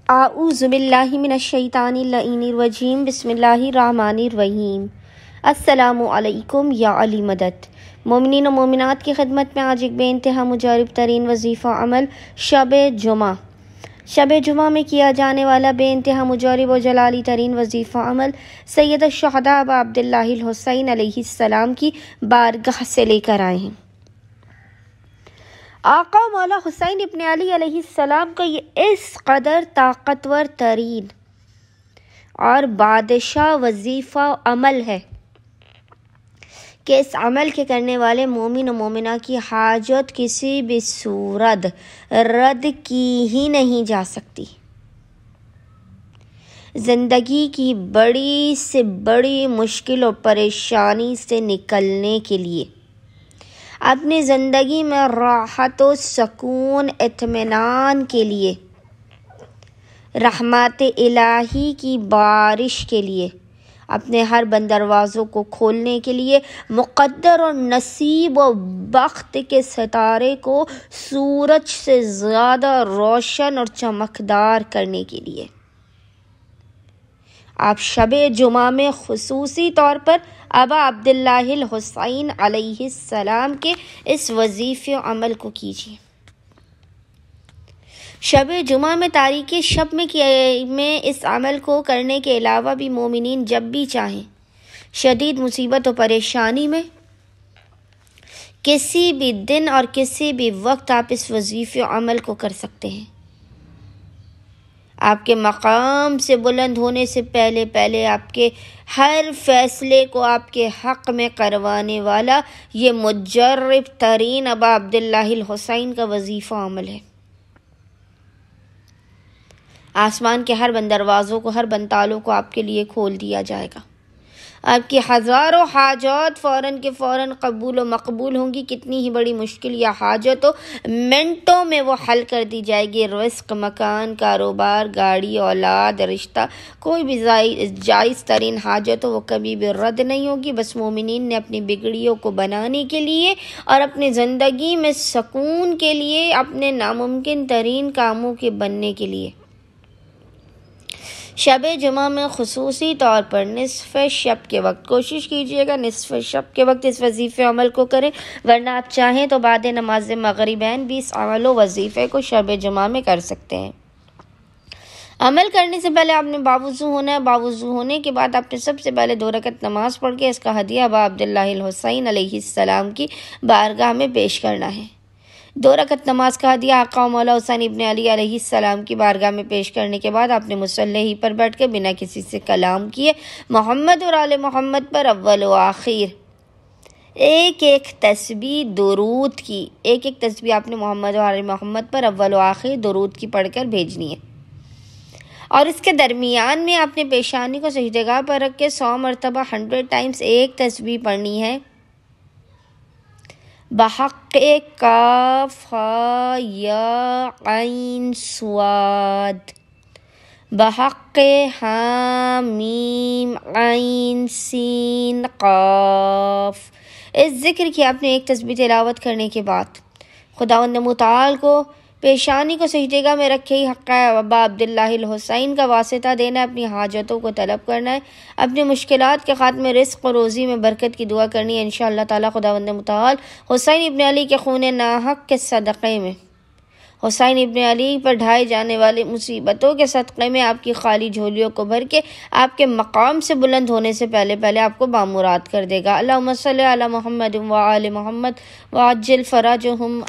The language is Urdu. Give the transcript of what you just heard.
اعوذ باللہ من الشیطان اللعین الرجیم بسم اللہ الرحمن الرحیم۔ السلام علیکم یا علی مدد۔ مومنین و مومنات کی خدمت میں آج ایک بے انتہا مجرب ترین وظیفہ عمل شب جمعہ میں کیا جانے والا بے انتہا مجرب و جلالی ترین وظیفہ عمل سید الشہداء ابا عبداللہ الحسین علیہ السلام کی بارگاہ سے لے کر آئے ہیں۔ آقا مولا حسین ابن علی علیہ السلام کا یہ اس قدر طاقتور ترین اور بادشاہ وظیفہ عمل ہے کہ اس عمل کے کرنے والے مومن و مومنہ کی حاجت کسی بھی صورت رد کی ہی نہیں جا سکتی۔ زندگی کی بڑی سے بڑی مشکل اور پریشانی سے نکلنے کے لیے، اپنی زندگی میں راحت و سکون اطمینان کے لیے، رحمت الہی کی بارش کے لیے، اپنے ہر بند دروازوں کو کھولنے کے لیے، مقدر اور نصیب و بخت کے ستارے کو سورج سے زیادہ روشن اور چمکدار کرنے کے لیے، آپ شب جمعہ میں خصوصی طور پر ابا عبداللہ الحسین علیہ السلام کے اس وظیفے عمل کو کیجیے۔ شب جمعہ میں تاریک شب میں اس عمل کو کرنے کے علاوہ بھی مومنین جب بھی چاہیں شدید مصیبت و پریشانی میں کسی بھی دن اور کسی بھی وقت آپ اس وظیفے عمل کو کر سکتے ہیں۔ آپ کے مقام سے بلند ہونے سے پہلے آپ کے ہر فیصلے کو آپ کے حق میں کروانے والا یہ مجرب ترین ابا عبداللہ الحسین کا وظیفہ عمل ہے۔ آسمان کے ہر بند دروازوں کو، ہر بند تالوں کو آپ کے لیے کھول دیا جائے گا۔ آپ کی ہزاروں حاجات فوراً کے فوراً قبول و مقبول ہوں گی۔ کتنی ہی بڑی مشکل یا حاجت ہو، منٹوں میں وہ حل کر دی جائے گی۔ رزق، مکان، کاروبار، گاڑی، اولاد، رشتہ، کوئی بھی جائز ترین حاجت ہو، وہ کبھی بھی رد نہیں ہوگی۔ بس مومنین نے اپنی بگڑیوں کو بنانے کے لیے اور اپنی زندگی میں سکون کے لیے، اپنے ناممکن ترین کاموں کے بننے کے لیے شب جمعہ میں خصوصی طور پر نصف شب کے وقت کوشش کیجیے گا نصف شب کے وقت اس وظیفے عمل کو کریں، ورنہ آپ چاہیں تو بعد نماز مغربین بھی اس عمل و وظیفے کو شب جمعہ میں کر سکتے ہیں۔ عمل کرنے سے پہلے آپ نے باوضو ہونا ہے۔ باوضو ہونے کے بعد آپ نے سب سے پہلے 2 رکعت نماز پڑھ کے اس کا ہدیہ ابا عبداللہ الحسین علیہ السلام کی بارگاہ میں پیش کرنا ہے۔ 2 رکعت نماز کا ہدیہ آقا مولا حسین ابن علی علیہ السلام کی بارگاہ میں پیش کرنے کے بعد آپ نے مصلی پر بیٹھ کے بنا کسی سے کلام کیے محمد اور آل محمد پر اول و آخر ایک تسبیح درود کی، ایک تسبیح آپ نے محمد اور آل محمد پر اول و آخر درود کی پڑھ کر بھیجنی ہے، اور اس کے درمیان میں آپ نے پیشانی کو سجدگاہ پر رکھ کے 100 مرتبہ 100 ٹائمز ایک تسبیح پڑھنی ہے۔ بحق کاف ہا یا عین صاد، بحق ہا میم عین سین قاف۔ اس ذکر کی آپ نے ایک تسبیح تلاوت کرنے کے بعد خداوند متعال کو پیشانی کو سجدگاہ میں رکھے ہی حق ابا عبداللہ الحسین کا واسطہ دینا ہے، اپنی حاجتوں کو طلب کرنا ہے، اپنی مشکلات کے خاتمے، رزق و روزی میں برکت کی دعا کرنی ہے۔ انشاءاللہ تعالی خداوند متعال حسین ابن علی کے خون ناحق کے صدقے میں، حسین ابن علی پر ڈھائے جانے والی مصیبتوں کے صدقے میں آپ کی خالی جھولیوں کو بھر کے آپ کے مقام سے بلند ہونے سے پہلے آپ کو بامراد کر دے گا۔ اللہم صلی علی محمد و آل محمد وعجل فرجہم